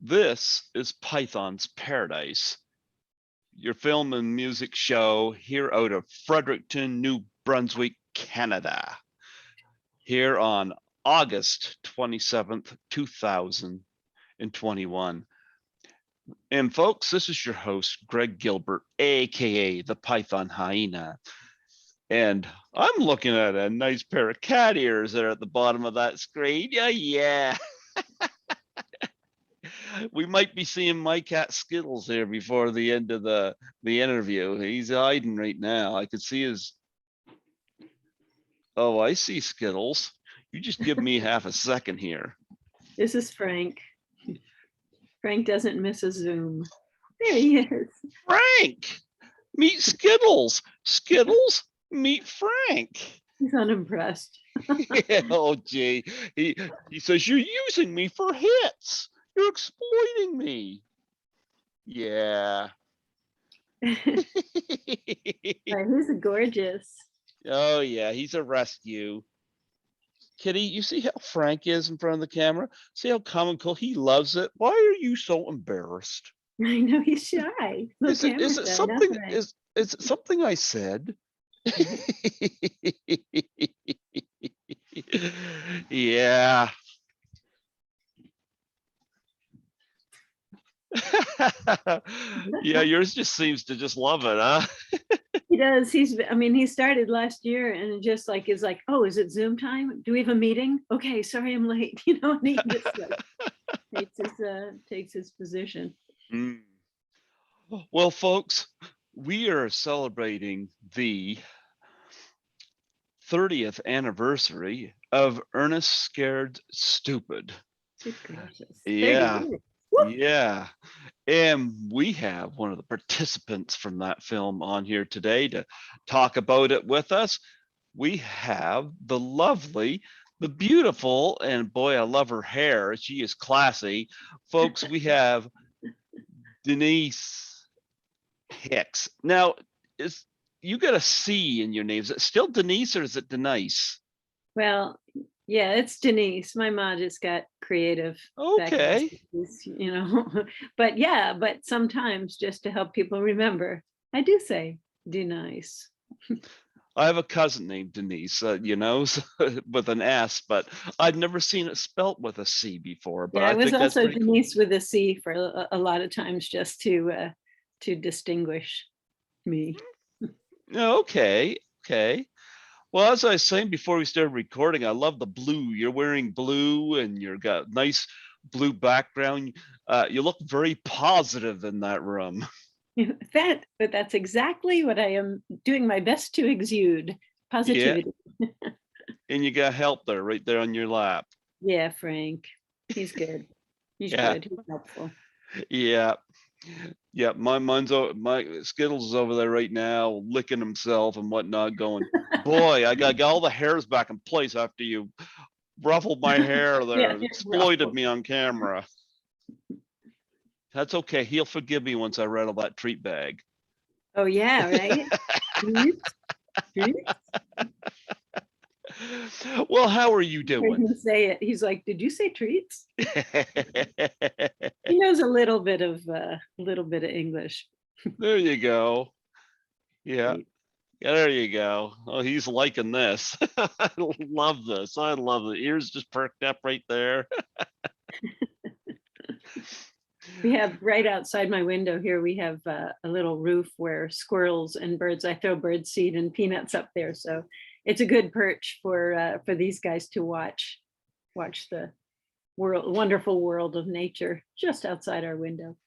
This is Python's Paradise, your film and music show here out of Fredericton, New Brunswick, Canada, here on August 27th, 2021. And folks, this is your host, Greg Gilbert, aka the Python Hyena. And I'm looking at a nice pair of cat ears there at the bottom of that screen. Yeah. We might be seeing my cat Skittles there before the end of the interview. He's hiding right now. I could see his. Oh, I see Skittles. You just give me half a second here. This is Frank. Frank doesn't miss a Zoom. There he is. Frank, meet Skittles. Skittles, meet Frank. He's unimpressed. Oh, gee. He says, you're using me for hits. You're exploiting me. Yeah. He's gorgeous. Oh, yeah. He's a rescue. Kitty, you see how Frank is in front of the camera? See how calm and cool? He loves it. Why are you so embarrassed? I know he's shy. Is it something? Is it something I said? Yeah. Yeah, yours just seems to just love it, huh? He does. He started last year and just like is like, oh, is it Zoom time? Do we have a meeting? Okay, sorry I'm late. And he just like takes his position. Mm. Well, folks, we are celebrating the 30th anniversary of Ernest Scared Stupid. Yeah. Yeah. And we have one of the participants from that film on here today to talk about it with us. We have the lovely, the beautiful, and boy, I love her hair. She is classy. Folks, we have Denice Hicks. Now, you got a C in your name. Is it still Denice or is it Denice? Well, yeah, it's Denice. My mom just got creative. Okay. But sometimes just to help people remember, I do say Denice. I have a cousin named Denise, with an S, but I've never seen it spelt with a C before. But yeah, I was think also that's Denise cool. with a C for a lot of times, just to distinguish me. Okay. Well, as I was saying before we started recording, I love the blue. You're wearing blue, and you've got nice blue background. You look very positive in that room. But that's exactly what I am doing my best to exude. Positivity. Yeah. And you got help there, right there on your lap. Yeah, Frank. He's good. He's good. He's helpful. Yeah. My Skittles is over there right now, licking himself and whatnot, going, boy, I got all the hairs back in place after you ruffled my hair there and exploited me on camera. That's okay. He'll forgive me once I rattle that treat bag. Oh, yeah, right? Well, how are you doing? He say it. He's like, did you say treats? He knows a little bit of English. There you go. Yeah. Yeah, there you go. Oh, he's liking this. I love this. I love the ears just perked up right there. We have right outside my window here, we have a little roof where squirrels and birds, I throw bird seed and peanuts up there. So it's a good perch for these guys to watch the wonderful world of nature just outside our window.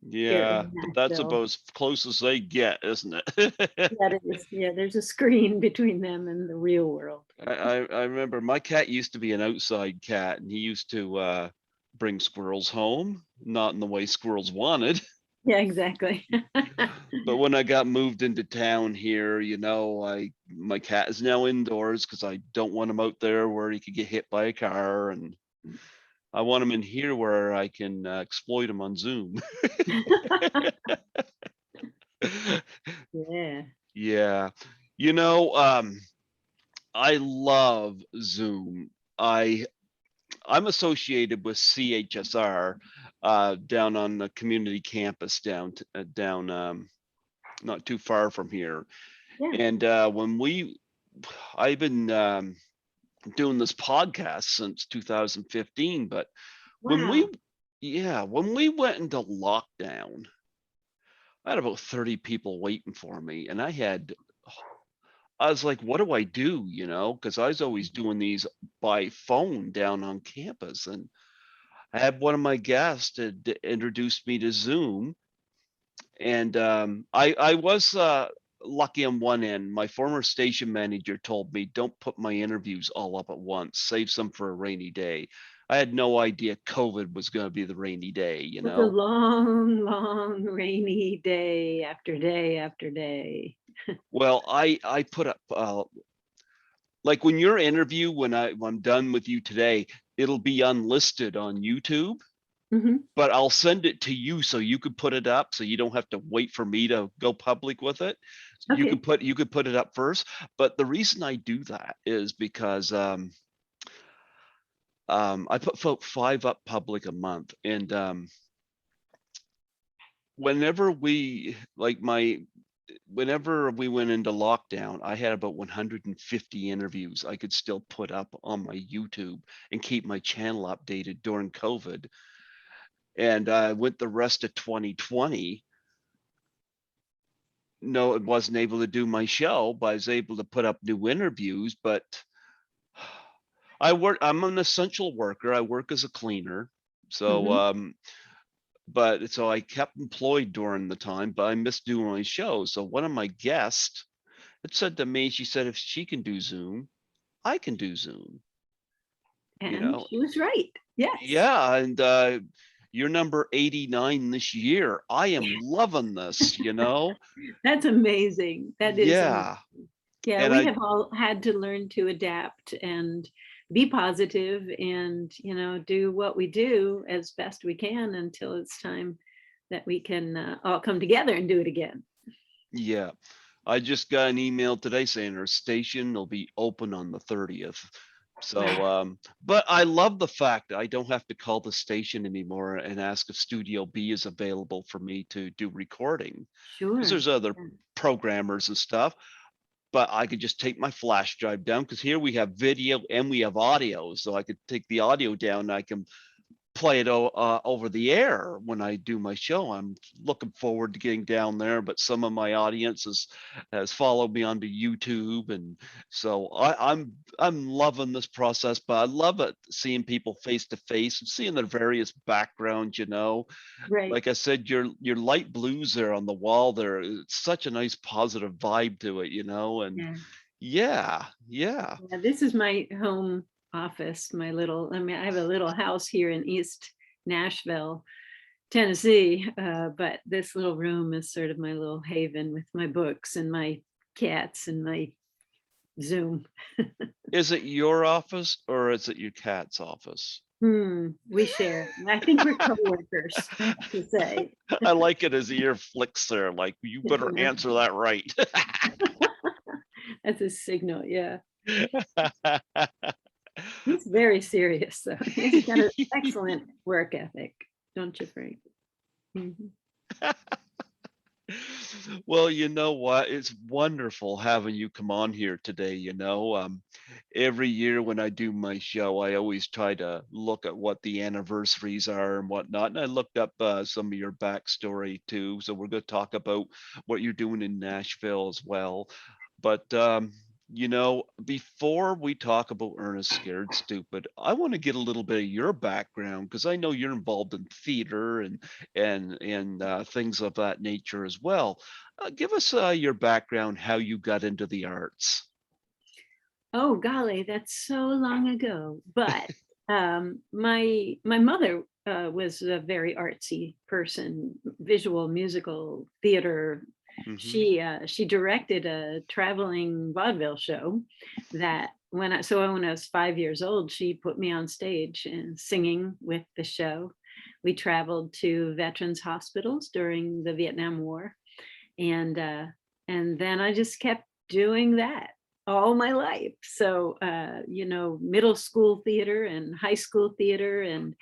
Yeah, but that's about as close as they get, isn't it? That is, yeah, there's a screen between them and the real world. I remember my cat used to be an outside cat, and he used to bring squirrels home, not in the way squirrels wanted. Yeah, exactly. But when I got moved into town here, my cat is now indoors because I don't want him out there where he could get hit by a car, and I want him in here where I can exploit him on Zoom. Yeah. Yeah. I love Zoom. I'm associated with CHSR down on the community campus down not too far from here. Yeah. And I've been doing this podcast since 2015, but when Wow. when we went into lockdown, I had about 30 people waiting for me, and I was like, what do I do? You know, because I was always doing these by phone down on campus, and I had one of my guests to introduce me to Zoom, and I was lucky on one end. My former station manager told me, "Don't put my interviews all up at once. Save some for a rainy day." I had no idea COVID was going to be the rainy day. You It's a know. long, long rainy day after day after day. Well, I put up like when your interview when I'm done with you today, it'll be unlisted on YouTube. Mhm. But I'll send it to you so you could put it up so you don't have to wait for me to go public with it. Okay. You could put it up first. But the reason I do that is because I put 5 up public a month, and whenever we like my whenever we went into lockdown, I had about 150 interviews I could still put up on my YouTube and keep my channel updated during COVID. And with the rest of 2020, no, it wasn't able to do my show, but I was able to put up new interviews. But I'm an essential worker. I work as a cleaner. So, Mhm. but so I kept employed during the time, but I missed doing my show. So one of my guests had said to me, she said, if she can do Zoom, I can do Zoom, you And know? she was right. Yes. Yeah. And you're number 89 this year. I am loving this, you know? That's amazing. That is amazing. Yeah. Yeah, And we I, have all had to learn to adapt and be positive and, do what we do as best we can until it's time that we can all come together and do it again. yeah. I just got an email today saying our station will be open on the 30th. So, Wow. but I love the fact that I don't have to call the station anymore and ask if Studio B is available for me to do recording, because Sure. there's other Yeah. programmers and stuff. But I could just take my flash drive down, because here we have video and we have audio. So I could take the audio down and I can play it over the air when I do my show. I'm looking forward to getting down there, but some of my audience has followed me onto YouTube, and so I'm loving this process. But I love it seeing people face to face and seeing their various backgrounds. You know, Right. like I said, your light blues there on the wall there. It's such a nice positive vibe to it. You know, and Yeah. yeah, yeah. Yeah, this is my home office, I have a little house here in East Nashville, Tennessee, but this little room is sort of my little haven with my books and my cats and my Zoom. Is it your office or is it your cat's office? We share. I think we're coworkers, I have to say. I like it as ear flicks there, like, you better Yeah, answer that right. that's a signal, yeah. He's very serious, though. He's got an excellent work ethic, don't you, Frank? Mhm. Well, you know what? It's wonderful having you come on here today, you know. Every year when I do my show, I always try to look at what the anniversaries are and whatnot. And I looked up some of your backstory too. So we're going to talk about what you're doing in Nashville as well. But you know, before we talk about Ernest Scared Stupid, I want to get a little bit of your background, because I know you're involved in theater and things of that nature as well. Give us your background, how you got into the arts. Oh, golly, that's so long ago. But my mother was a very artsy person, visual, musical, theater. Hmm. She directed a traveling vaudeville show that when I was 5 years old, she put me on stage and singing with the show. We traveled to veterans hospitals during the Vietnam War, and uh, and then I just kept doing that. all my life. So, middle school theater and high school theater. And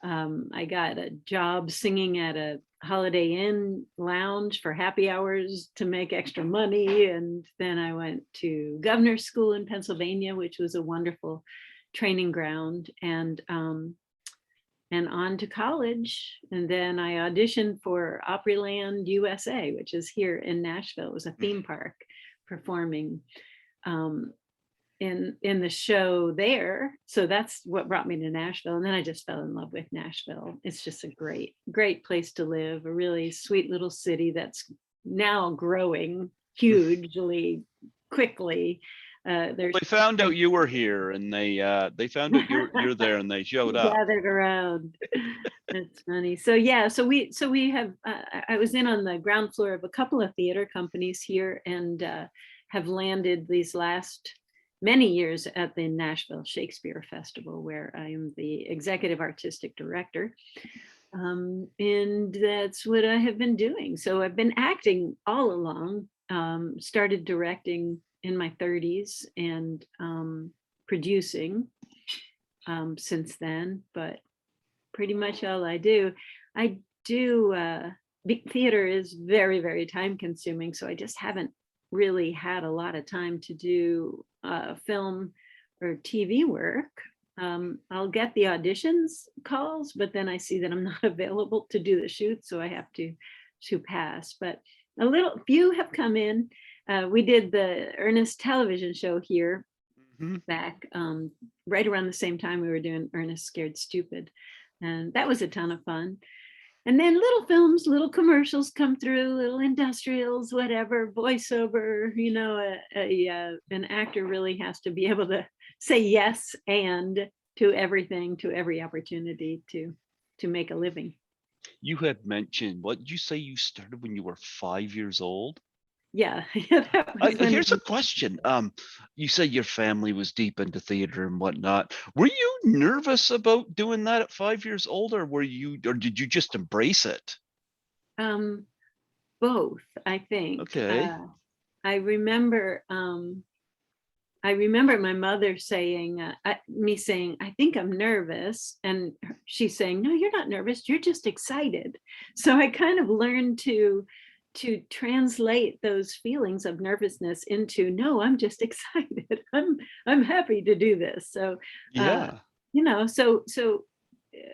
I got a job singing at a Holiday Inn lounge for happy hours to make extra money. And then I went to governor's school in Pennsylvania, which was a wonderful training ground. And on to college. And then I auditioned for Opryland USA, which is here in Nashville. It was a theme park performing in the show there. So that's what brought me to Nashville. And then I just fell in love with Nashville. It's just a great place to live, a really sweet little city that's now growing hugely quickly. They found out you were here, and they found out you're there, and they showed up. Gathered around. That's funny. So yeah, so we have. I was in on the ground floor of a couple of theater companies here, and have landed these last many years at the Nashville Shakespeare Festival, where I am the executive artistic director. And that's what I have been doing. So I've been acting all along. Started directing in my 30s and producing since then, but pretty much all I do. Theater is very, very time consuming, so I just haven't really had a lot of time to do film or TV work. I'll get the auditions calls, but then I see that I'm not available to do the shoot, so I have to pass. But a few have come in. We did the Ernest television show here back right around the same time we were doing Ernest Scared Stupid. And that was a ton of fun. And then little films, little commercials come through, little industrials, whatever, voiceover. An actor really has to be able to say yes and to everything, to every opportunity to make a living. You had mentioned, what did you say you started when you were 5 years old? Yeah. Here's a question. You say your family was deep into theater and whatnot. Were you nervous about doing that at 5 years old, or did you just embrace it? Both, I think. Okay. I remember my mother saying, me saying, I think I'm nervous. And she's saying, no, you're not nervous. You're just excited. So I kind of learned to translate those feelings of nervousness into, no, I'm just excited. I'm happy to do this. So, yeah, so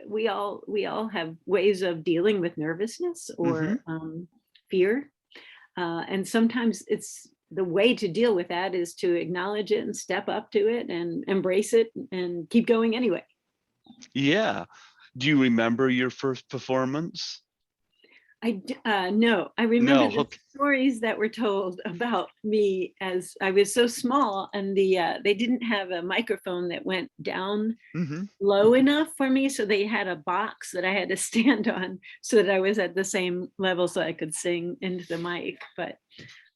we all have ways of dealing with nervousness or fear. And sometimes it's the way to deal with that is to acknowledge it and step up to it and embrace it and keep going anyway. Yeah. Do you remember your first performance? No, I remember the stories that were told about me as I was so small, and they didn't have a microphone that went down low enough for me, so they had a box that I had to stand on so that I was at the same level so I could sing into the mic. But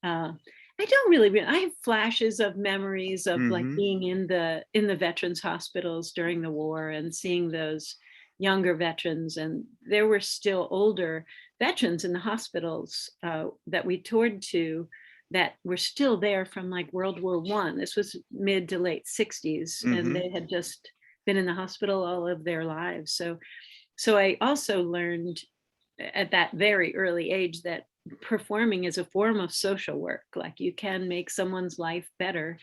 I don't really. I have flashes of memories of like being in the veterans hospitals during the war and seeing those younger veterans, and there were still older veterans in the hospitals that we toured to that were still there from like World War I. This was mid to late 60s, and they had just been in the hospital all of their lives. So I also learned at that very early age that performing is a form of social work. Like you can make someone's life better.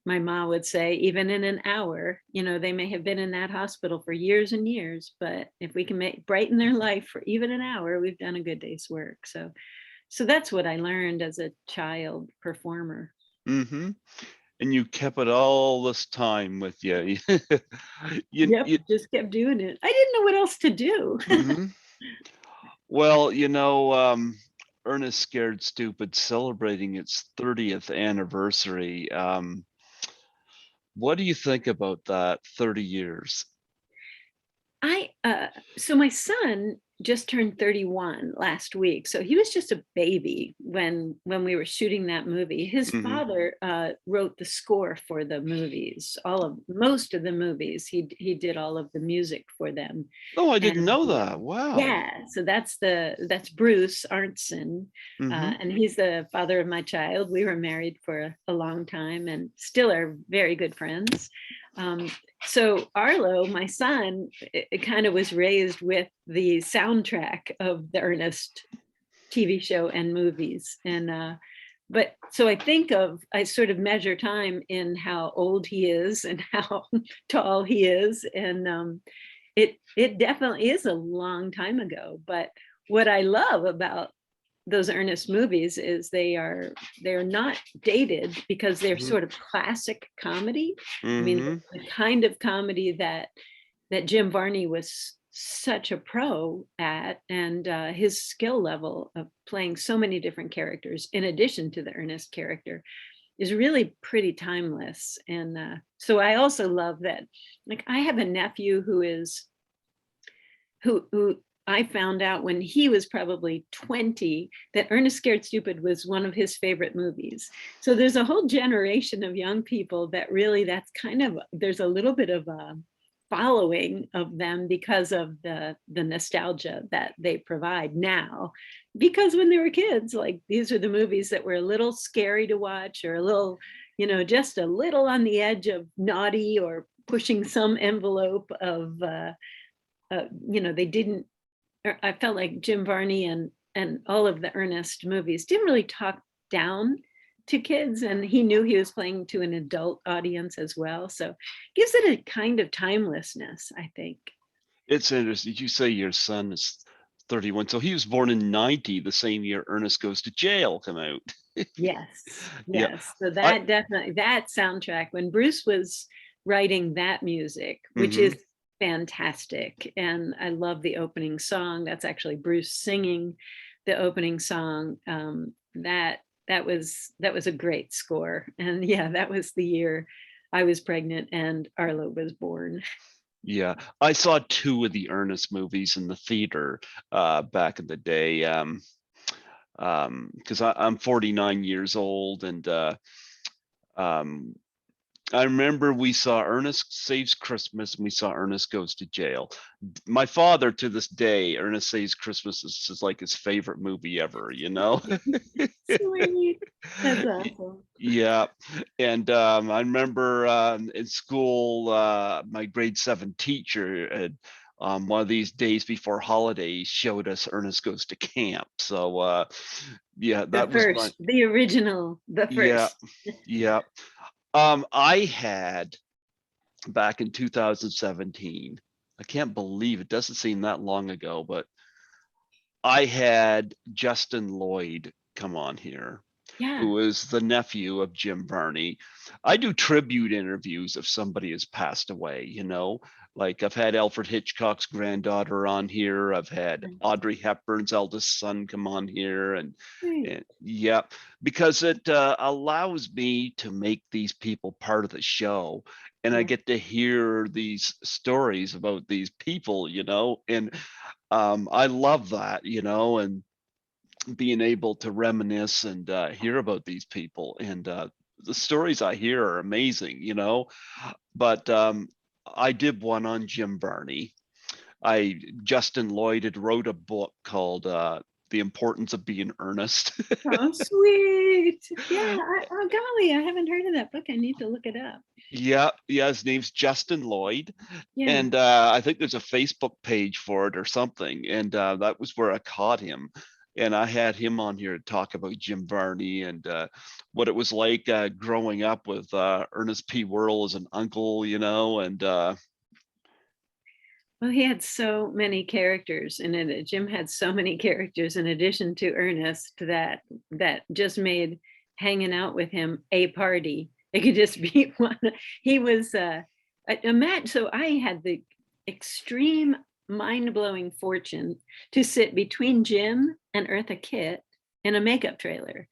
My mom would say, even in an hour, they may have been in that hospital for years and years, but if we can brighten their life for even an hour, we've done a good day's work. So that's what I learned as a child performer. And you kept it all this time with you. you just kept doing it. I didn't know what else to do. Well, Ernest Scared Stupid celebrating its 30th anniversary. What do you think about that 30 years? So my son just turned 31 last week. So he was just a baby when we were shooting that movie. His Hmm. father wrote the score for the movies, most of the movies. He did all of the music for them. Oh, I didn't And know that. Wow. yeah, so that's Bruce Arntzen, Hmm. and he's the father of my child. We were married for a long time and still are very good friends. Um, so Arlo, my son, it kind of was raised with the soundtrack of the Ernest TV show and movies. And but so I sort of measure time in how old he is and how tall he is. And it definitely is a long time ago. But what I love about those Ernest movies is they're not dated because they're Hmm. sort of classic comedy. I mean, Hmm. the kind of comedy that Jim Varney was such a pro at, and his skill level of playing so many different characters in addition to the Ernest character is really pretty timeless. And so I also love that, like, I have a nephew who I found out when he was probably 20 that Ernest Scared Stupid was one of his favorite movies. So there's a whole generation of young people that really, that's kind of, there's a little bit of a following of them because of the nostalgia that they provide now. Because when they were kids, like, these are the movies that were a little scary to watch, or a little, just a little on the edge of naughty, or pushing some envelope of they didn't. I felt like Jim Varney and all of the Ernest movies didn't really talk down to kids, and he knew he was playing to an adult audience as well. So gives it a kind of timelessness, I think. It's interesting. You say your son is 31. So he was born in 90, the same year Ernest Goes to Jail come out. Yes, Yeah. yes. So I that definitely, that soundtrack, when Bruce was writing that music, which hmm is fantastic. And I love the opening song. That's actually Bruce singing the opening song. That was a great score. And yeah, that was the year I was pregnant and Arlo was born. yeah. I saw two of the Ernest movies in the theater back in the day. Because I'm 49 years old, and um I remember we saw Ernest Saves Christmas and we saw Ernest Goes to Jail. My father, to this day, Ernest Saves Christmas is like his favorite movie ever, you know? Sweet. That's awesome. Yeah. And I remember in school, my grade 7 teacher had, one of these days before holidays, showed us Ernest Goes to Camp. So yeah, The that was my, first, the original, the yeah, first. yeah. I had, back in 2017. I can't believe it doesn't seem that long ago, but I had Justin Lloyd come on here, Yeah. who is the nephew of Jim Varney. I do tribute interviews if somebody has passed away, like I've had Alfred Hitchcock's granddaughter on here. I've had Audrey Hepburn's eldest son come on here. Right. And yeah, because it allows me to make these people part of the show. And I Yeah. get to hear these stories about these people, and I love that, and being able to reminisce and hear about these people. And the stories I hear are amazing, but I did one on Jim Varney. Justin Lloyd had wrote a book called The Importance of Being Earnest. Oh, sweet. Yeah. Oh, golly, I haven't heard of that book. I need to look it up. Yeah, yeah, his name's Justin Lloyd. Yeah. And I think there's a Facebook page for it or something. And that was where I caught him. And I had him on here to talk about Jim Varney and what it was like growing up with Ernest P. Worrell as an uncle, and Well, he had so many characters in it. Jim had so many characters in addition to Ernest that just made hanging out with him a party. It could just be one. He was a match. So I had the extreme mind-blowing fortune to sit between Jim and Eartha Kitt in a makeup trailer,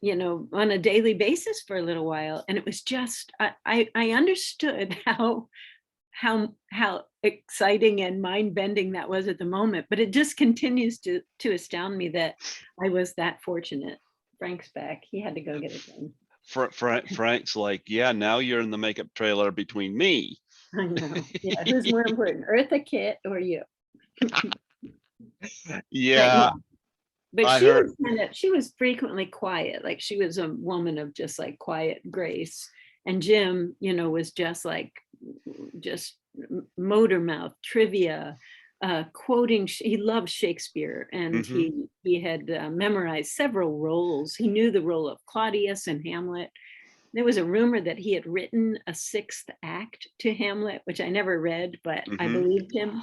on a daily basis for a little while. And it was just, I understood how how exciting and mind-bending that was at the moment, but it just continues to astound me that I was that fortunate. Frank's back. He had to go get it done. Frank's like, yeah, now you're in the makeup trailer between me. I know. Yeah, who's more important, Eartha Kitt or you? Yeah, but I she heard. was she was frequently quiet. Like she was a woman of just like quiet grace. And Jim, was just like just motor mouth, trivia, quoting. He loved Shakespeare, and Mhm. he had memorized several roles. He knew the role of Claudius in Hamlet. There was a rumor that he had written a sixth act to Hamlet, which I never read, but I Mhm. believed him.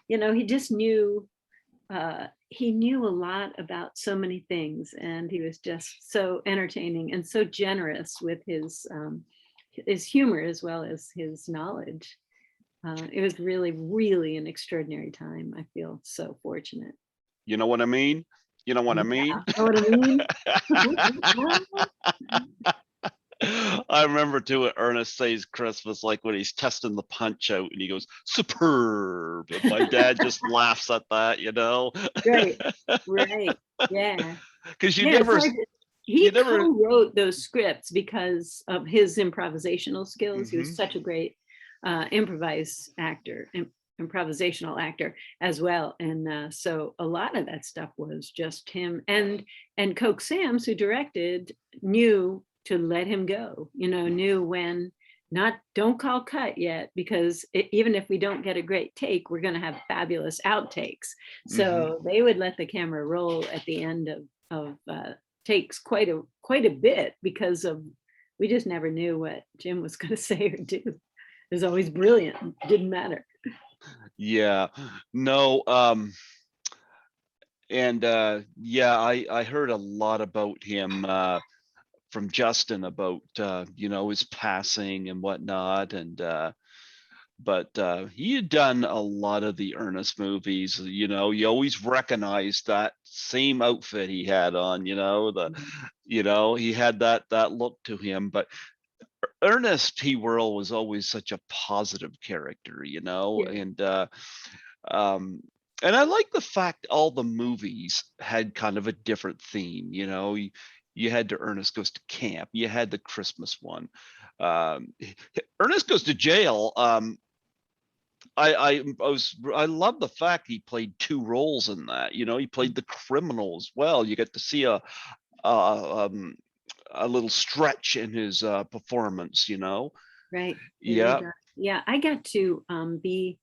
He just knew. He knew a lot about so many things, and he was just so entertaining and so generous with his humor as well as his knowledge. It was really, really an extraordinary time. I feel so fortunate. You know what I mean? You know what I mean? Yeah, know what I mean? I remember too at Ernest Says Christmas, like when he's testing the punch out and he goes, superb. And my dad just laughs at that, Right, right, yeah. Because Yeah, it's hard you he never, co-wrote those scripts because of his improvisational skills. He was mhm. such a great improvisational actor as well. And so a lot of that stuff was just him. And Coke Sams, who directed, knew to let him go, knew when don't call cut yet, because even if we don't get a great take, we're going to have fabulous outtakes. Mhm. So they would let the camera roll at the end of takes quite a bit, because of we just never knew what Jim was going to say or do. It was always brilliant. Didn't matter. Yeah. No, and yeah, I heard a lot about him from Justin about his passing and whatnot, and but he had done a lot of the Ernest movies. You always recognize that same outfit he had on. He had that look to him. But Ernest P. Worrell was always such a positive character, Yeah. um, and I like the fact all the movies had kind of a different theme. You had the Ernest Goes to Camp, you had the Christmas one. Um, Ernest Goes to Jail. I love the fact he played two roles in that. He played the criminal as well. You get to see a, um, a little stretch in his performance. Right. He really Yeah. does. Yeah, I got to be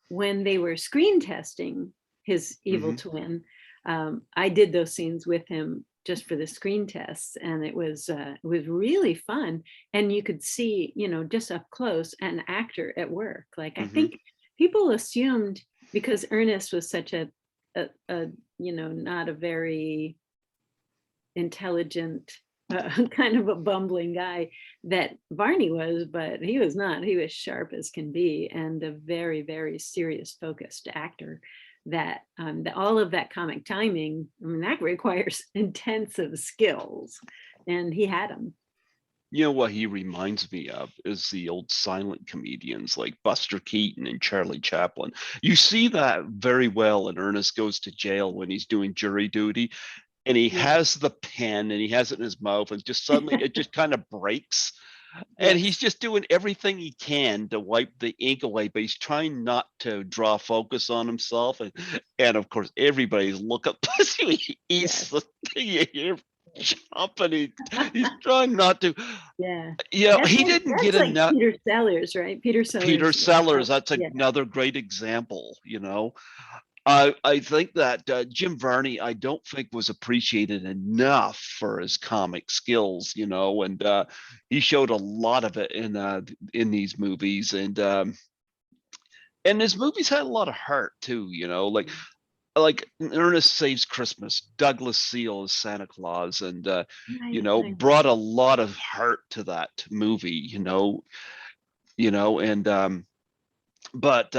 when they were screen testing his evil Hmm. twin. I did those scenes with him just for the screen tests, and it was really fun. And you could see, just up close, an actor at work. Like, I Hmm. think people assumed, because Ernest was such a not a very intelligent, kind of a bumbling guy, that Barney was, but he was not. He was sharp as can be, and a very, very serious, focused actor. All of that comic timing, I mean, that requires intensive skills, and he had them. You know what he reminds me of is the old silent comedians like Buster Keaton and Charlie Chaplin. You see that very well in Ernest Goes to Jail when he's doing jury duty, and he Yeah. has the pen and he has it in his mouth, and just suddenly it just kind of breaks, and he's Yes. just doing everything he can to wipe the ink away, but he's trying not to draw focus on himself, and of course everybody's looking as he eats Yes. the thing. You hear chomping, he's trying not to. Yeah. He didn't get That's like enough. Peter Sellers, right? Peter Peter Sellers. Sellers, that's Yeah. another great example. I think that Jim Varney, I don't think was appreciated enough for his comic skills, and he showed a lot of it in these movies, and his movies had a lot of heart too, like Ernest Saves Christmas, Douglas Seal as Santa Claus, and Right. brought a lot of heart to that movie, and but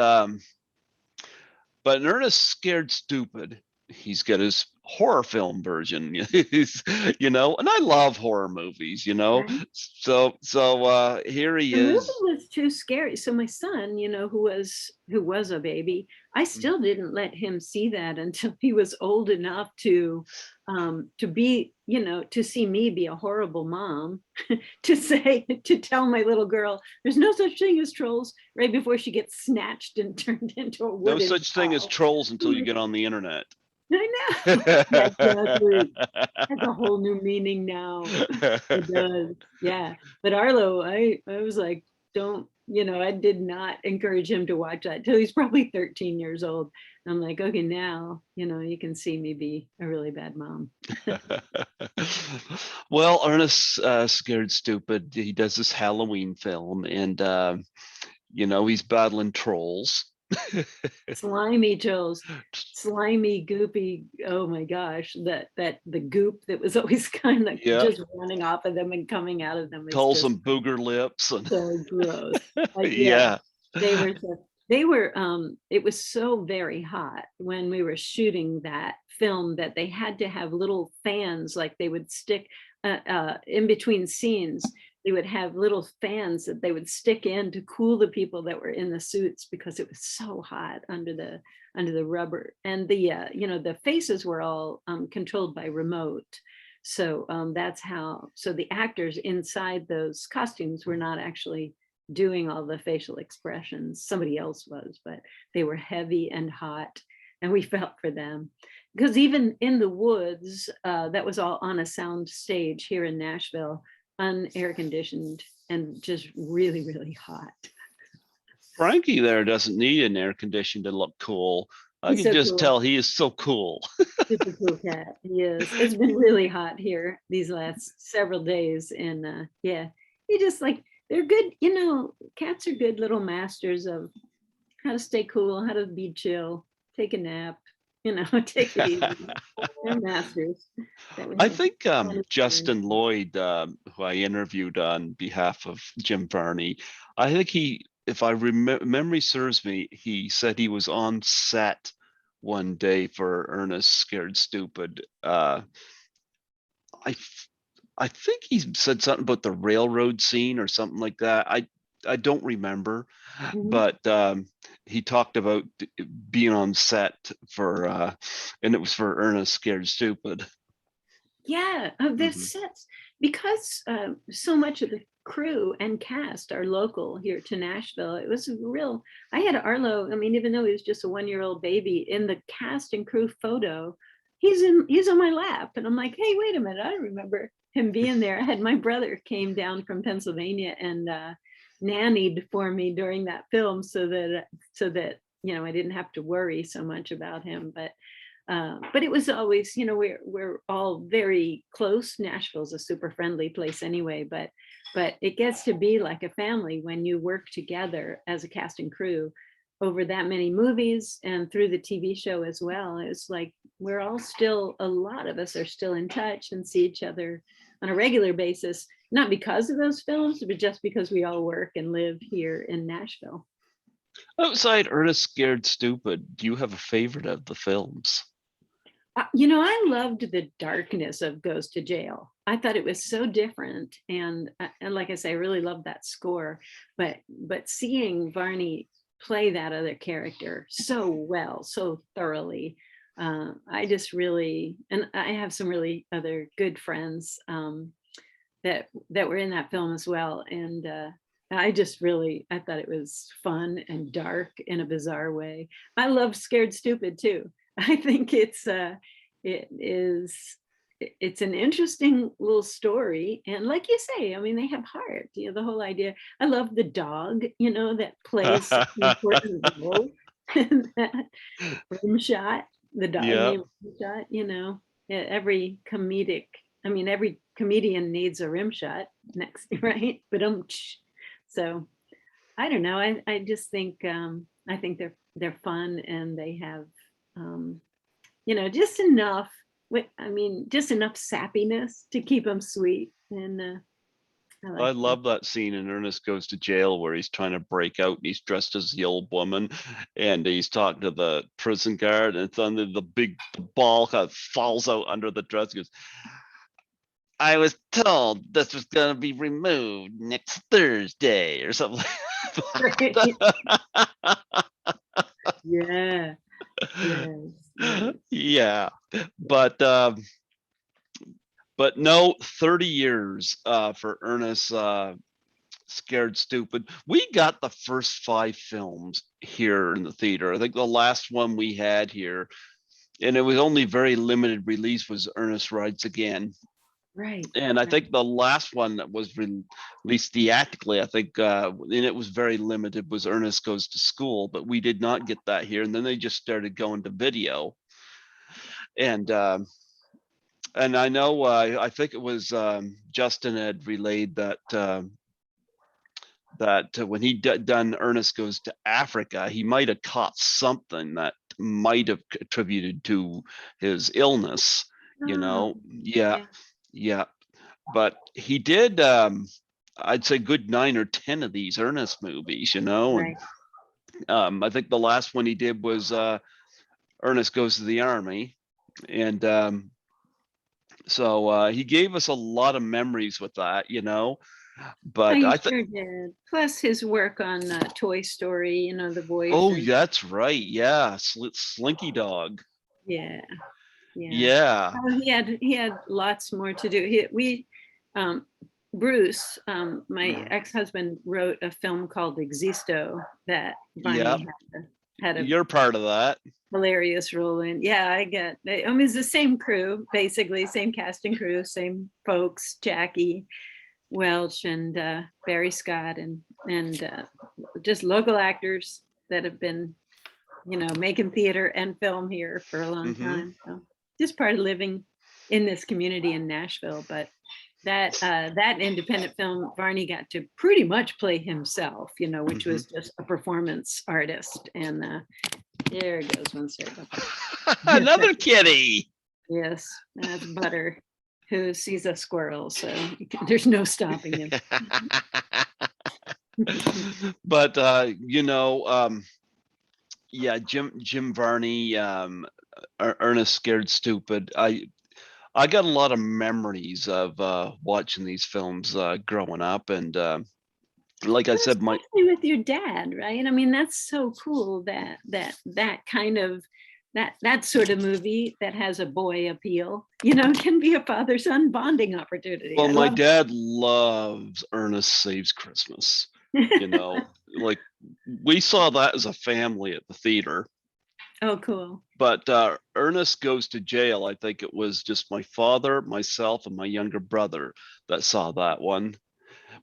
but Ernest Scared Stupid. he's got his horror film version. And I love horror movies, Right. so here he The movie is. was too scary. So my son, who was a baby, I still didn't let him see that until he was old enough to be, to see me be a horrible mom, to tell my little girl, there's no such thing as trolls, right before she gets snatched and turned into a No wooden such thing as doll. trolls until you get on the internet. I know. Yeah, exactly. Has a whole new meaning now. It does. Yeah. But Arlo, I was like, don't, I did not encourage him to watch that till he's probably 13 years old. I'm like, okay, now, you can see me be a really bad mom. Well, Ernest Scared Stupid, he does this Halloween film, and he's battling trolls. Slimy Joes, slimy, goopy. Oh my gosh, that the goop that was always kind of Yeah, just running off of them and coming out of them was calls just them booger lips, and so gross. Like, yeah, yeah. it was so very hot when we were shooting that film that they had to have little fans, like they would stick in between scenes. They would have little fans that they would stick in to cool the people that were in the suits because it was so hot under the rubber. And the faces were all controlled by remote. So so the actors inside those costumes were not actually doing all the facial expressions. Somebody else was, but they were heavy and hot, and we felt for them. Because even in the woods, that was all on a sound stage here in Nashville, unair conditioned and just really, really hot. Frankie there doesn't need an air condition to look cool. I He's can so just cool. tell he is so cool. Super cool cat. He is. It's been really hot here these last several days. And yeah, he just like, they're good, cats are good little masters of how to stay cool, how to be chill, take a nap, take it easy. They're masters. That we I have think fun experience. Justin Lloyd, who I interviewed on behalf of Jim Varney, I think if I remember, memory serves me, he said he was on set one day for Ernest Scared Stupid. I I think he said something about the railroad scene or something like that. I don't remember, Mhm. but he talked about being on set and it was for Ernest Scared Stupid. Yeah, Hmm. this sets because so much of the crew and cast are local here to Nashville. It was a real. I had Arlo. I mean, even though he was just a 1-year-old baby, in the cast and crew photo, he's on my lap, and I'm like, hey, wait a minute, I remember him being there. I had my brother came down from Pennsylvania and nannied for me during that film, so that I didn't have to worry so much about him, but it was always, we're all very close. Nashville's a super friendly place anyway, but it gets to be like a family when you work together as a cast and crew over that many movies and through the TV show as well. It's like we're all still, a lot of us are still in touch and see each other on a regular basis, not because of those films, but just because we all work and live here in Nashville. Outside Ernest Scared Stupid, do you have a favorite of the films? I loved the darkness of Goes to Jail. I thought it was so different, and like I say, I really loved that score. But seeing Varney play that other character so well, so thoroughly, I just really, and I have some really other good friends that were in that film as well, and I thought it was fun and dark in a bizarre way. I love Scared Stupid too. I think it is it's an interesting little story, and like you say, I mean, they have heart. The whole idea. I love the dog, that plays such an important role in that Rimshot, the dog Yeah. named Rimshot. Every comedic. I mean, every comedian needs a rim shot next, right? But so I don't know. I just think they're fun, and they have just enough. I mean, just enough sappiness to keep them sweet, and I love that scene in Ernest Goes to Jail where he's trying to break out and he's dressed as the old woman and he's talking to the prison guard and it's under the big ball kind of falls out under the dress. He goes, I was told this was going to be removed next Thursday or something like that. Yeah. Yes. Yeah. But no, 30 years for Ernest Scared Stupid. We got the first 5 films here in the theater. I think the last one we had here, and it was only very limited release, was Ernest Rides Again. Right. And I think the last one that was released theatrically, I think, and it was very limited, was Ernest Goes to School, but we did not get that here. And then they just started going to video. And I know, I think it was Justin had relayed that when he done Ernest Goes to Africa, he might have caught something that might have attributed to his illness, you know. Yeah. But he did, I'd say, good 9 or 10 of these Ernest movies, you know. Right. And I think the last one he did was Ernest Goes to the Army, and so he gave us a lot of memories with that, you know. But I think, sure did. Plus his work on Toy Story, you know, the voice. Oh, that's right. Yeah, Slinky Dog. Yeah. Oh, he had lots more to do. Bruce, my ex-husband, wrote a film called Existo that Barney had a You're part of that. hilarious role in. Yeah, I mean, it's the same crew, basically, same cast and crew, same folks, Jackie Welch and Barry Scott and just local actors that have been, you know, making theater and film here for a long time. So just part of living in this community in Nashville. But that independent film, Barney got to pretty much play himself, you know, which was just a performance artist. And there goes one circle. Another kitty. Yes, that's Butter, who sees a squirrel, so there's no stopping him. But you know, yeah, Jim Varney, Ernest Scared Stupid. I got a lot of memories of watching these films growing up, and like I said, with your dad, right? I mean, that's so cool that kind of that sort of movie that has a boy appeal, you know, can be a father-son bonding opportunity. Well, my dad loves Ernest Saves Christmas. You know, like we saw that as a family at the theater. Oh, cool. But Ernest Goes to Jail, I think it was just my father, myself, and my younger brother that saw that one.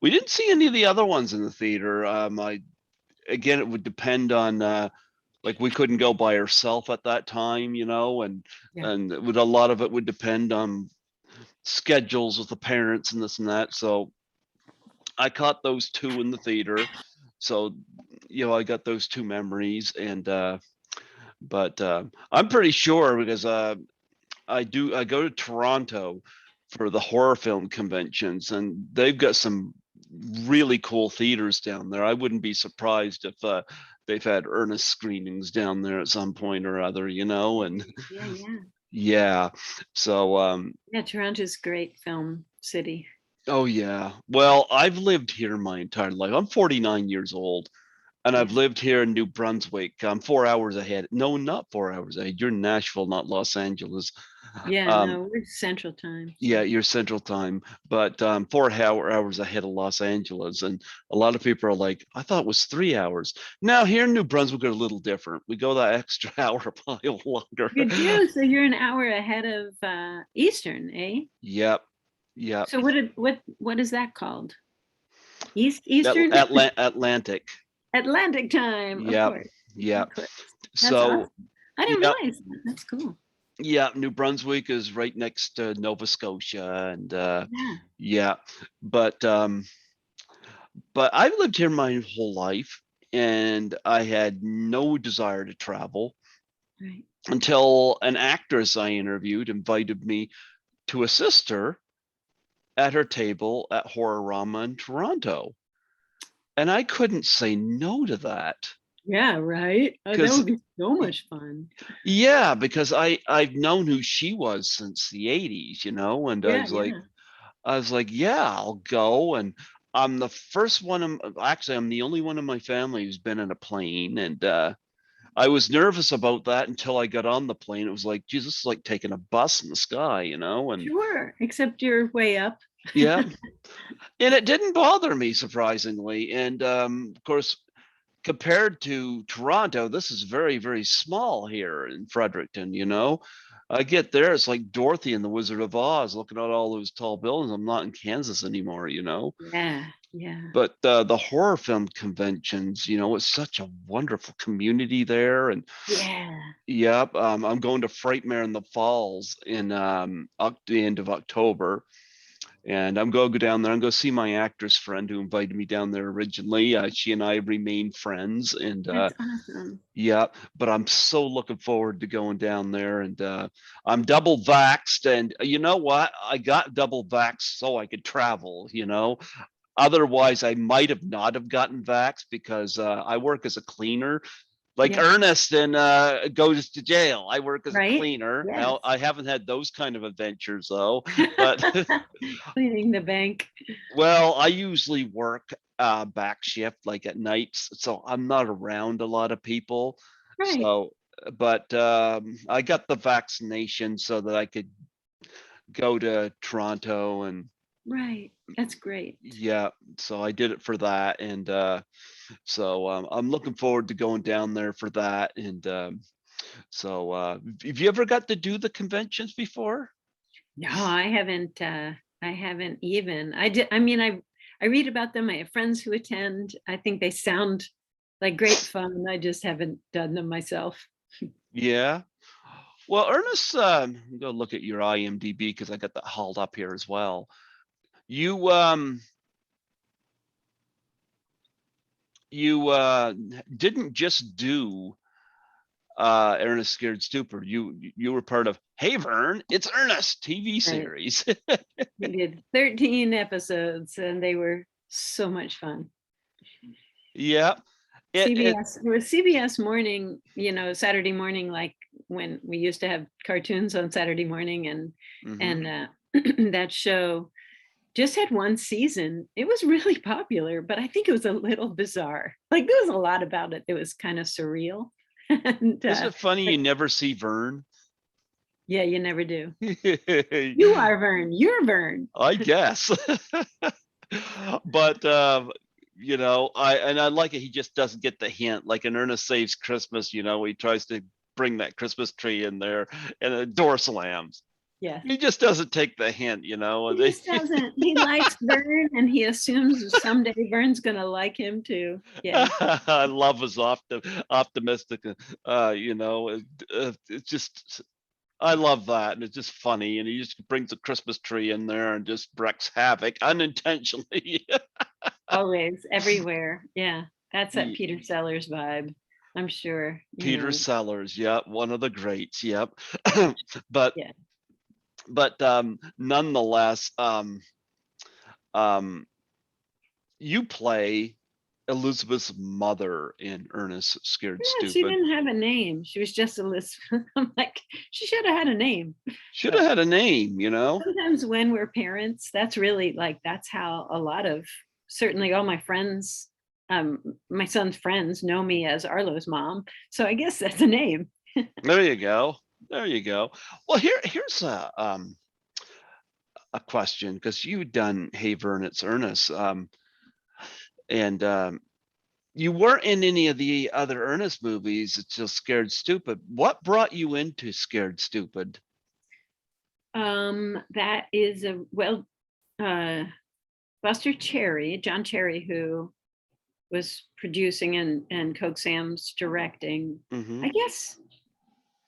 We didn't see any of the other ones in the theater. Again, it would depend on like we couldn't go by ourselves at that time, you know, and a lot of it would depend on schedules with the parents and this and that. So I caught those 2 in the theater. So, you know, I got those 2 memories, and but I'm pretty sure because I go to Toronto for the horror film conventions, and they've got some really cool theaters down there. I wouldn't be surprised if they've had Ernest screenings down there at some point or other, you know. And so Toronto's a great film city. Oh yeah. Well, I've lived here my entire life. I'm 49 years old. And I've lived here in New Brunswick. I'm 4 hours ahead. No, not 4 hours ahead. You're in Nashville, not Los Angeles. No, we're Central Time. So. Yeah, you're Central Time, but 4 hours ahead of Los Angeles. And a lot of people are like, I thought it was 3 hours. Now here in New Brunswick, we're a little different. We go that extra hour probably longer. You do, so you're an hour ahead of Eastern, eh? Yep. So what is that called? Eastern? Atlantic. Atlantic time. Yeah. Yeah. So awesome. I didn't realize that. That's cool. Yeah, New Brunswick is right next to Nova Scotia, and but I've lived here my whole life, and I had no desire to travel until an actress I interviewed invited me to assist her at her table at Horrorama in Toronto. And I couldn't say no to that. Yeah, right. Oh, that Because would be so much fun. yeah, because I've known who she was since the 80s, and Yeah, yeah. I was like, yeah, I'll go. And I'm the first one actually I'm the only one in my family who's been in a plane. And I was nervous about that until I got on the plane. It was like, geez, this is like taking a bus in the sky, and Sure, except you're way up. yeah. And it didn't bother me, surprisingly. And of course, compared to Toronto, this is very, very small here in Fredericton. I get there, it's like Dorothy and the Wizard of Oz looking at all those tall buildings. I'm not in Kansas anymore. Yeah, yeah. But the horror film conventions, it's such a wonderful community there. And Yeah. yep, I'm going to Frightmare in the Falls in the end of October. And I'm going to go down there. I'm going to see my actress friend who invited me down there originally. She and I remain friends, and That's awesome. yeah. But I'm so looking forward to going down there. And I'm double vaxxed, and you know what? I got double vaxxed so I could travel. Otherwise, I might have not have gotten vaxxed because I work as a cleaner. Like Yeah. Ernest and goes to jail. I work as a Right? cleaner. Yes. Now, I haven't had those kind of adventures though, but Cleaning the bank. well, I usually work back shift like at nights, so I'm not around a lot of people. Right. So, but I got the vaccination so that I could go to Toronto. And Right. That's great. yeah, so I did it for that. And so I'm looking forward to going down there for that. And so have you ever got to do the conventions before? No, I haven't even. I mean, I read about them. I have friends who attend. I think they sound like great fun. I just haven't done them myself. Yeah. Well, Ernest, I'm gonna look at your IMDb because I got that hauled up here as well. You didn't just do Ernest Scared Stupid. You were part of Hey Vern, it's Ernest TV Right. series. We did 13 episodes and they were so much fun. Yeah. It CBS, it was CBS morning, Saturday morning, like when we used to have cartoons on Saturday morning, and mhm. and that show just had one season. It was really popular, but I think it was a little bizarre. Like there was a lot about it that was kind of surreal. And Isn't it funny but you never see Vern? yeah, you never do. You are Vern. You're Vern. I guess. But I like it. He just doesn't get the hint. Like in Ernest Saves Christmas, he tries to bring that Christmas tree in there, and the door slams. Yes. He just doesn't take the hint. He just doesn't. He likes Vern and he assumes someday Vern's gonna like him too. Yeah. I love his optimistic. It's just I love that, and it's just funny. And he just brings a Christmas tree in there and just wreaks havoc unintentionally. Always, everywhere. Yeah. That's that Ye- Peter Sellers vibe, I'm sure. Peter Sellers, yeah, one of the greats, yep. but Yeah. nonetheless, um, you play Elizabeth's mother in Ernest Scared Yeah, she Stupid. didn't have a name. She was just Elizabeth. I'm like, she should have had a name. Should have But had a name. sometimes when we're parents, that's really like that's how a lot of certainly all my friends, my son's friends know me as Arlo's mom. So I guess that's a name. There you go. There you go. Well, here's a question, because you've done Hey Vern, it's Ernest, and you weren't in any of the other Ernest movies. It's just Scared Stupid. What brought you into Scared Stupid? That is a well, uh, Buster Cherry, John Cherry, who was producing and Coke Sam's directing. Hmm. I guess,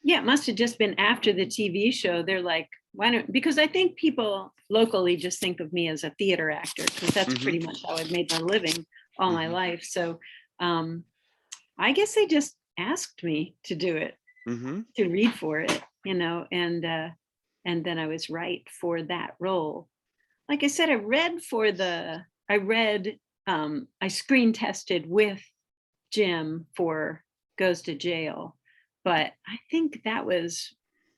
yeah, it must have just been after the TV show. They're like, why don't, because I think people locally just think of me as a theater actor, because that's Hmm. pretty much how I've made my living all my Hmm. life. So um, I guess they just asked me to do it, Hmm. to read for it, and then I was right for that role. like I said, I screen tested with Jim for Goes to Jail, but I think that was,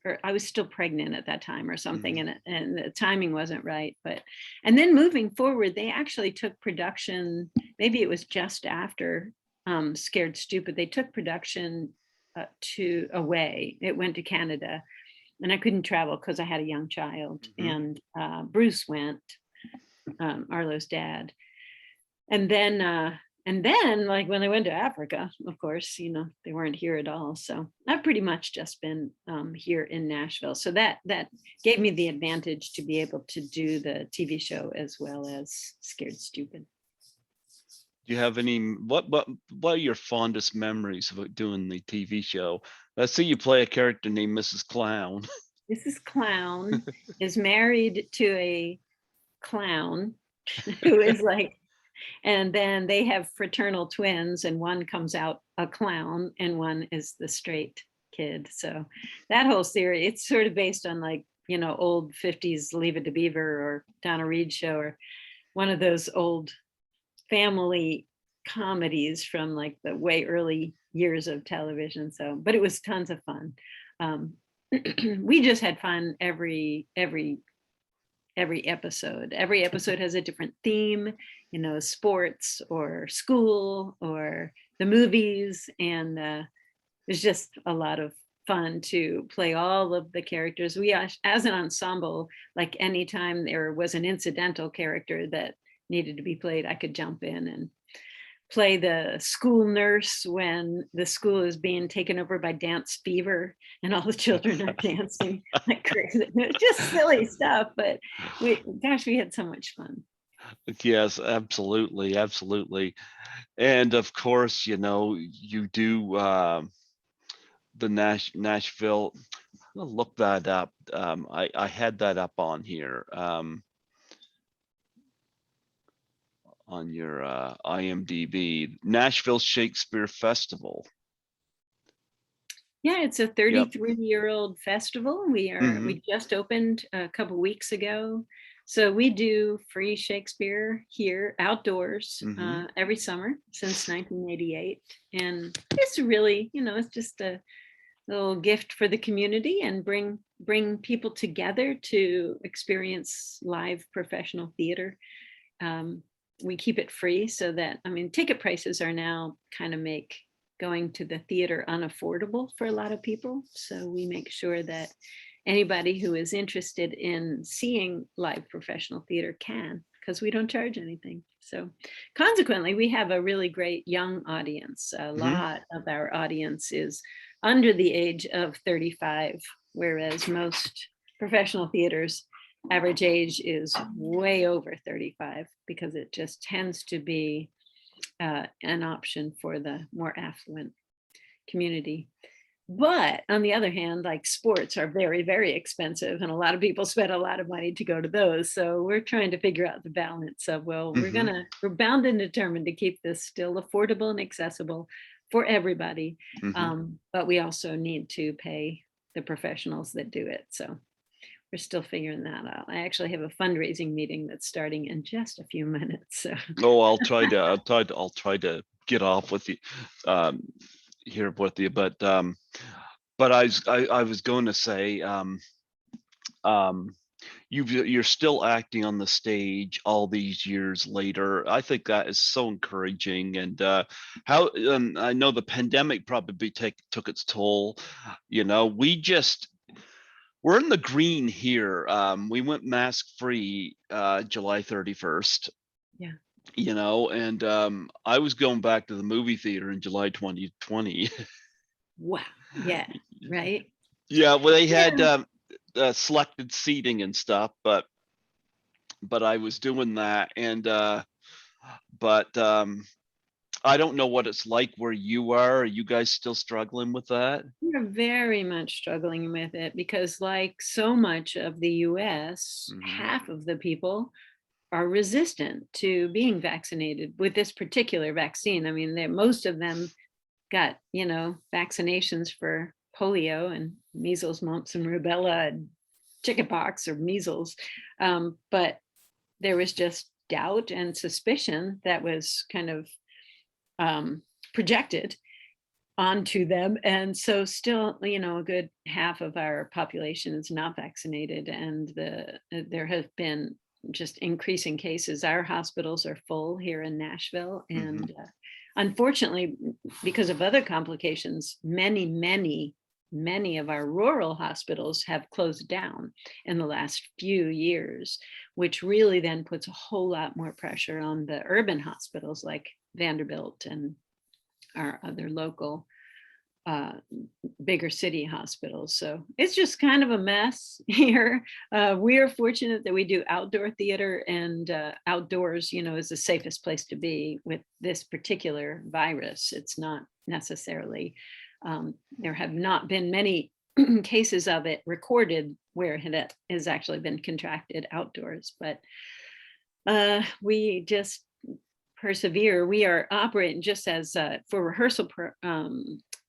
or I was still pregnant at that time or something, and the timing wasn't right. And then moving forward, they actually took production, maybe it was just after Scared Stupid, they took production away. It went to Canada, and I couldn't travel because I had a young child, and Bruce went, Arlo's dad. And then like when they went to Africa, of course, they weren't here at all. So I've pretty much just been here in Nashville. So that gave me the advantage to be able to do the TV show as well as Scared Stupid. Do you have any, what are your fondest memories of doing the TV show? I see you play a character named Mrs. Clown. Mrs. Clown is married to a clown who is like, and then they have fraternal twins, and one comes out a clown and one is the straight kid. So that whole series, it's sort of based on like, old 50s Leave It to Beaver or Donna Reed show, or one of those old family comedies from like the way early years of television. So, but it was tons of fun. We just had fun every episode. Every episode has a different theme, sports or school or the movies. And there's just a lot of fun to play all of the characters. We, as an ensemble, like anytime there was an incidental character that needed to be played, I could jump in and play the school nurse when the school is being taken over by dance fever and all the children are dancing like crazy. Just silly stuff, but we had so much fun. Yes, absolutely. And of course, you do the Nashville. I'll look that up. I had that up on here. On your IMDb, Nashville Shakespeare Festival. Yeah, it's a 33-year-old festival. We just opened a couple weeks ago. So we do free Shakespeare here outdoors every summer since 1988. And it's really, it's just a little gift for the community and bring people together to experience live professional theater. We keep it free so that, ticket prices are now kind of make going to the theater unaffordable for a lot of people. So we make sure that anybody who is interested in seeing live professional theater can, because we don't charge anything. So consequently, we have a really great young audience. A lot of our audience is under the age of 35, whereas most professional theaters average age is way over 35 because it just tends to be an option for the more affluent community. But on the other hand, like sports are very, very expensive, and a lot of people spend a lot of money to go to those. So we're trying to figure out the balance of, we're bound and determined to keep this still affordable and accessible for everybody. But we also need to pay the professionals that do it. So we're still figuring that out. I actually have a fundraising meeting that's starting in just a few minutes. So. Oh, I'll try to get off with you here with you, but I was going to say, you're still acting on the stage all these years later. I think that is so encouraging. And I know the pandemic probably took its toll. We're in the green here. We went mask free July 31st. Yeah. And I was going back to the movie theater in July 2020. Wow. Yeah. Right. Yeah. Well, they had selected seating and stuff, but I was doing that, and I don't know what it's like where you are. Are you guys still struggling with that? We're very much struggling with it because, like so much of the US, half of the people are resistant to being vaccinated with this particular vaccine. Most of them got, vaccinations for polio and measles, mumps, and rubella, and chickenpox or measles. But there was just doubt and suspicion that was kind of projected onto them. And so still, a good half of our population is not vaccinated, and there have been just increasing cases. Our hospitals are full here in Nashville, and unfortunately, because of other complications, many of our rural hospitals have closed down in the last few years, which really then puts a whole lot more pressure on the urban hospitals like Vanderbilt and our other local bigger city hospitals. So it's just kind of a mess here. We are fortunate that we do outdoor theater, and outdoors, is the safest place to be with this particular virus. It's not necessarily, there have not been many cases of it recorded where it has actually been contracted outdoors, but we just persevere. We are operating just as for rehearsal,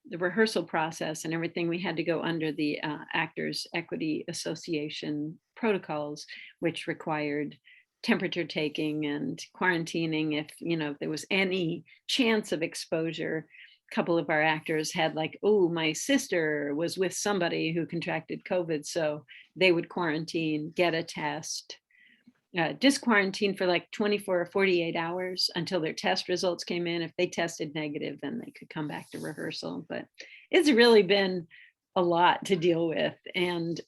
the rehearsal process and everything. We had to go under the Actors Equity Association protocols, which required temperature taking and quarantining if there was any chance of exposure. A couple of our actors had like, oh, my sister was with somebody who contracted COVID, so they would quarantine, get a test, just quarantine for like 24 or 48 hours until their test results came in. If they tested negative, then they could come back to rehearsal. But it's really been a lot to deal with, and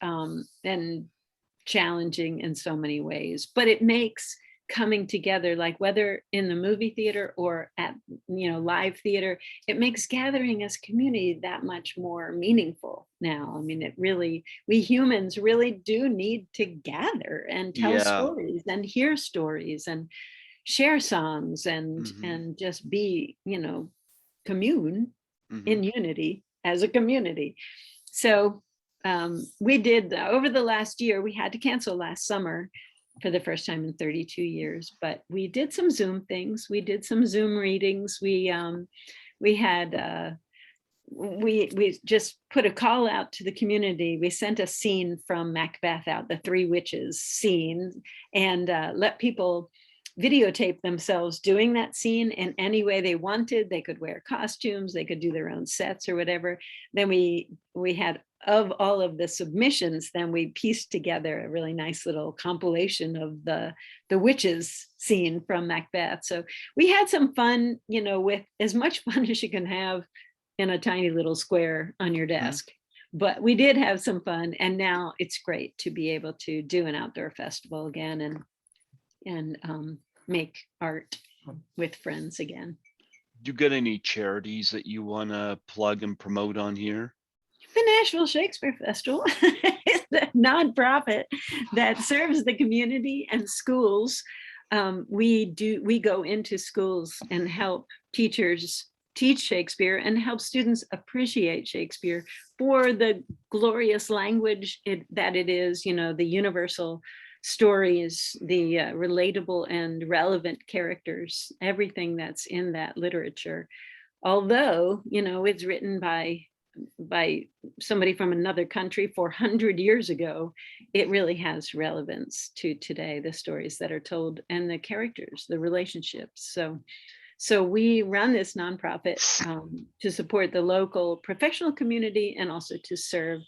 challenging in so many ways. But it makes coming together, like whether in the movie theater or at live theater, it makes gathering as community that much more meaningful now. I mean, we humans really do need to gather and tell stories and hear stories and share songs and just be commune in unity as a community. So we did, over the last year, we had to cancel last summer for the first time in 32 years, but we did some Zoom things. We did some Zoom readings. We just put a call out to the community. We sent a scene from Macbeth out, the Three Witches scene, and let people videotape themselves doing that scene in any way they wanted. They could wear costumes, they could do their own sets or whatever. Then we had, of all of the submissions, then we pieced together a really nice little compilation of the witches scene from Macbeth. So we had some fun, with as much fun as you can have in a tiny little square on your desk. But we did have some fun, and now it's great to be able to do an outdoor festival again and make art with friends again. Do you get any charities that you want to plug and promote on here? The Nashville Shakespeare Festival is a nonprofit that serves the community and schools. We go into schools and help teachers teach Shakespeare and help students appreciate Shakespeare for the glorious language that it is, the universal stories, the relatable and relevant characters, everything that's in that literature. Although, it's written by somebody from another country 400 years ago, it really has relevance to today, the stories that are told and the characters, the relationships. So we run this nonprofit to support the local professional community and also to serve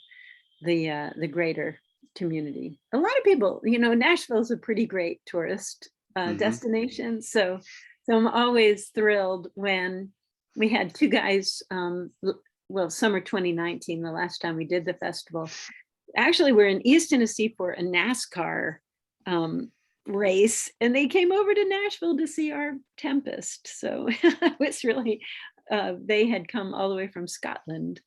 the greater community. A lot of people, Nashville is a pretty great tourist destination. So I'm always thrilled when we had two guys, summer 2019, the last time we did the festival. Actually, we're in East Tennessee for a NASCAR race, and they came over to Nashville to see our Tempest. So it was really, they had come all the way from Scotland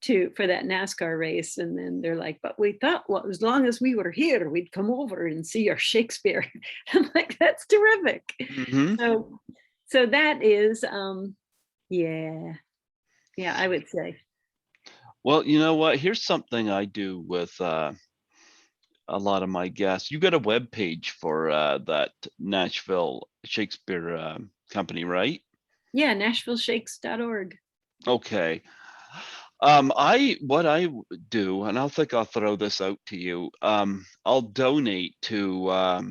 for that NASCAR race, and then they're like, but we thought, well, as long as we were here, we'd come over and see our Shakespeare. I'm like, that's terrific. So that is yeah, I would say. Well, you know what? Here's something I do with a lot of my guests. You got a web page for that Nashville Shakespeare company, right? Yeah, nashvilleshakes.org. Okay. What I do, and I'll throw this out to you. I'll donate to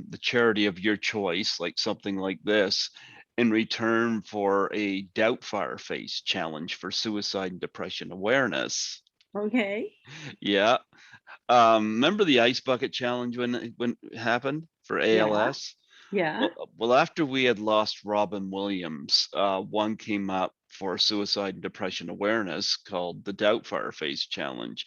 the charity of your choice, like something like this, in return for a Doubtfire Face challenge for suicide and depression awareness. Okay. Yeah. Remember the ice bucket challenge when it happened for Yeah. ALS? Yeah. Well, after we had lost Robin Williams, one came up for suicide and depression awareness called the Doubtfire Face Challenge.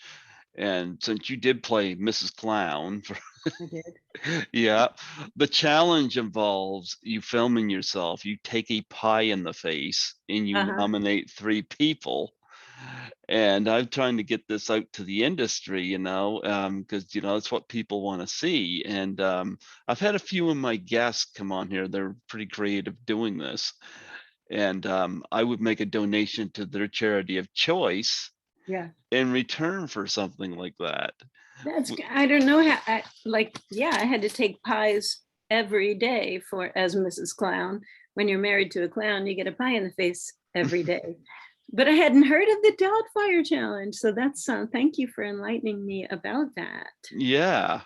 And since you did play Mrs. Clown, I did. yeah, the challenge involves you filming yourself. You take a pie in the face and you Uh-huh. nominate 3 people. And I'm trying to get this out to the industry, because that's what people want to see. And I've had a few of my guests come on here. They're pretty creative doing this, and I would make a donation to their charity of choice Yeah. in return for something like that. I don't know how, I had to take pies every day as Mrs. Clown. When you're married to a clown, you get a pie in the face every day. But I hadn't heard of the Doubtfire Challenge. So thank you for enlightening me about that. Yeah.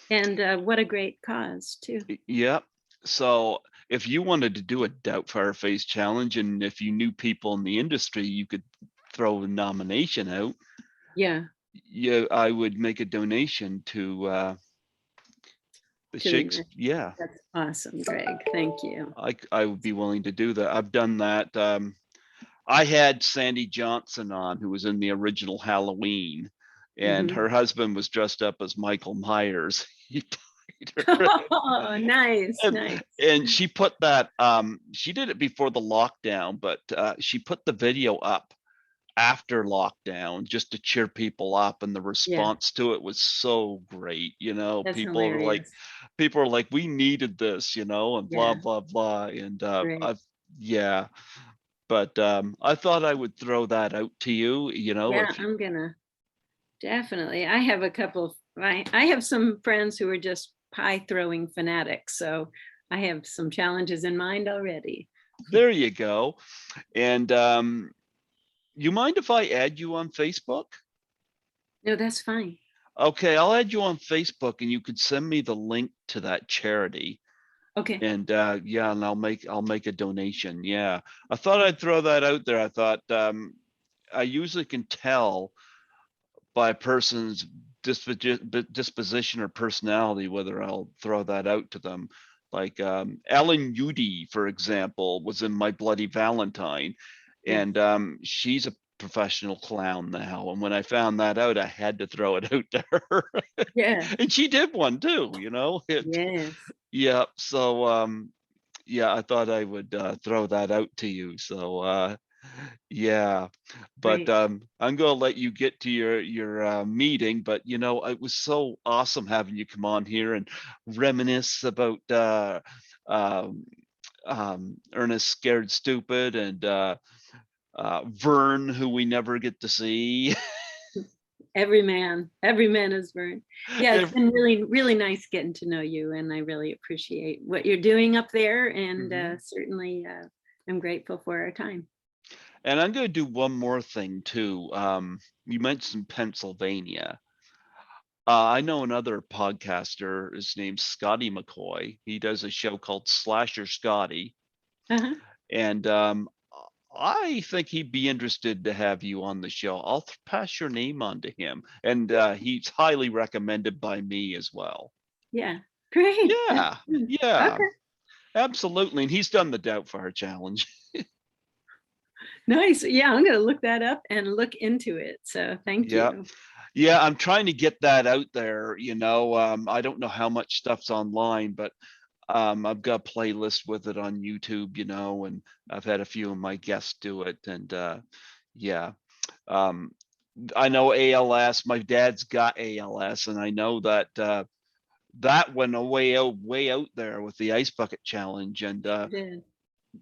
And what a great cause too. Yep. So if you wanted to do a Doubtfire Face challenge, and if you knew people in the industry, you could throw a nomination out. Yeah. Yeah, I would make a donation to the Shakespeare. Yeah, That's awesome, Greg. Thank you. I would be willing to do that. I've done that. I had Sandy Johnson on, who was in the original Halloween, and her husband was dressed up as Michael Myers. He died. Oh, nice, nice. And she put that. She did it before the lockdown, but she put the video up after lockdown just to cheer people up, and the response to it was so great. That's People are hilarious. like, we needed this, and blah blah blah. And Great. yeah, but I thought I would throw that out to you. Yeah, If you, I'm gonna definitely. I have a couple I have some friends who are just pie throwing fanatics, so I have some challenges in mind already. there you go. And you mind if I add you on Facebook? No, that's fine. Okay, I'll add you on Facebook, and you could send me the link to that charity. Okay. And yeah, and I'll make a donation. Yeah, I thought I'd throw that out there. I thought I usually can tell by a person's disposition or personality whether I'll throw that out to them. Like Ellen Udy, for example, was in My Bloody Valentine, Yes. and she's a professional clown now. And when I found that out, I had to throw it out to her. Yeah. And she did one too. Yes. Yeah. So yeah, I thought I would throw that out to you. So yeah, but Great. I'm gonna let you get to your meeting. But it was so awesome having you come on here and reminisce about um, Ernest Scared Stupid, and Vern, who we never get to see. Every man is burned. Yeah, it's Ev- been really, really nice getting to know you, and I really appreciate what you're doing up there, and certainly I'm grateful for our time. And I'm going to do one more thing too. You mentioned Pennsylvania. I know another podcaster. His name's Scotty McCoy. He does a show called Slasher Scotty, Uh-huh. and I think he'd be interested to have you on the show. I'll pass your name on to him, and he's highly recommended by me as well. Yeah, great. Yeah, yeah, Okay. absolutely. And he's done the Doubtfire Challenge. Nice. Yeah, I'm going to look that up and look into it. So thank Yeah. you. Yeah, I'm trying to get that out there. I don't know how much stuff's online, but I've got a playlist with it on YouTube, and I've had a few of my guests do it. And yeah, um, I know ALS. My dad's got ALS, and I know that that went way out there with the Ice Bucket Challenge. And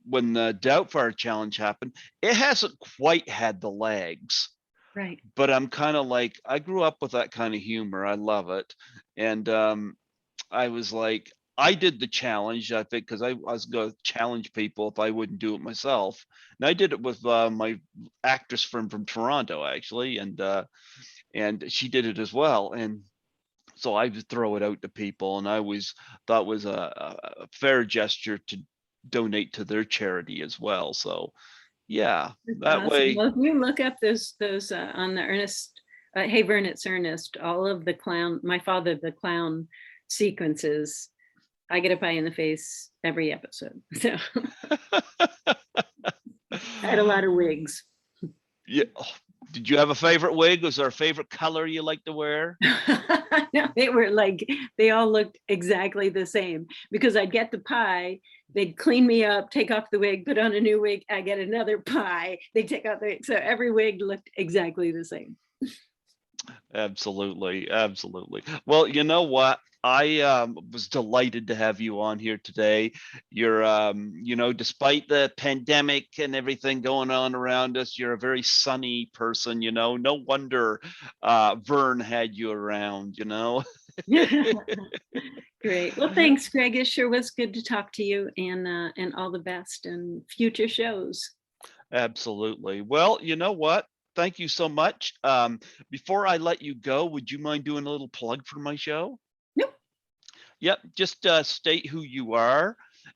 when the Doubtfire Challenge happened, it hasn't quite had the legs. Right. But I'm kind of like, I grew up with that kind of humor. I love it. And I was like, I did the challenge, I think, because I was going to challenge people if I wouldn't do it myself. And I did it with my actress friend from Toronto, actually, and she did it as well. And so I would throw it out to people, and I always thought it was a fair gesture to donate to their charity as well. So yeah, that Awesome. way. Well, if you look up those on the Ernest, Hey Vern, it's Ernest, all of the clown, my father the clown sequences, I get a pie in the face every episode. So I had a lot of wigs. Yeah. Did you have a favorite wig? Was there a favorite color you like to wear? No, they were like, they all looked exactly the same because I'd get the pie, they'd clean me up, take off the wig, put on a new wig, I get another pie, they take out the wig. So every wig looked exactly the same. Absolutely, absolutely. Well, you know what? I was delighted to have you on here today. You're, despite the pandemic and everything going on around us, you're a very sunny person. No wonder Vern had you around. Great. Well, thanks, Greg. It sure was good to talk to you, and all the best in future shows. Absolutely. Well, you know what? Thank you so much. Before I let you go, would you mind doing a little plug for my show? Nope. Yep. Just state who you are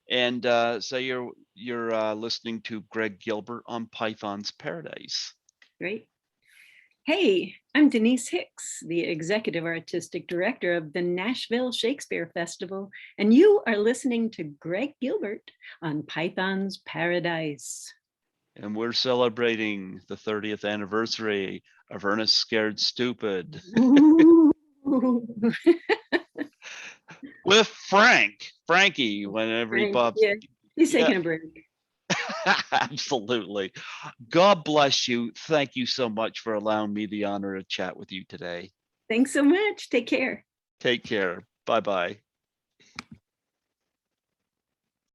and say you're listening to Greg Gilbert on Python's Paradise. Great. Hey, I'm Denice Hicks, the Executive Artistic Director of the Nashville Shakespeare Festival, and you are listening to Greg Gilbert on Python's Paradise. And we're celebrating the 30th anniversary of Ernest Scared Stupid. With Frankie, whenever he pops. Yeah, he's taking a break. Absolutely. God bless you. Thank you so much for allowing me the honor to chat with you today. Thanks so much. Take care. Take care. Bye-bye.